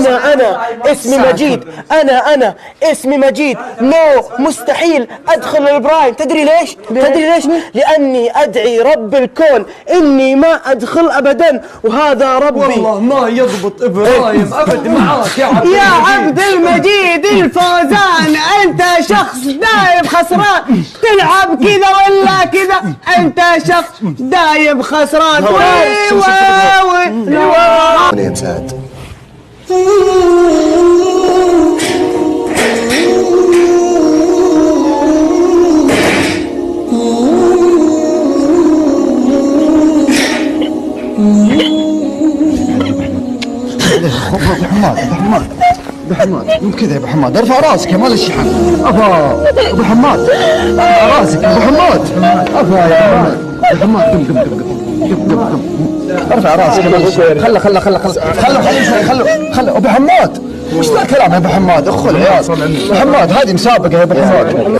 أنا اسمي مجيد، أنا اسمي مجيد. مستحيل أدخل البرايم. تدري ليش؟ لأني أدعي رب الكون إني ما أدخل أبدا، وهذا ربي. والله ما يضبط إبراهيم أبد معاك يا عبد المجيد الفوزان، أنت شخص دايم خسران. تلعب كذا ولا كذا، أنت شخص دايم خسران. يا مساعد ابو حماد مو كذا يا ابو حماد، ارفع راسك يا مال الشحن. ابو حماد ارفع راسك يا ابو حماد. يا ابو حماد قم ارفع راسك يا مال الشحن. خله ابو حماد. وش ذا الكلام يا ابو حماد؟ اخو العيال ابو حماد، هذه مسابقه يا ابو حماد.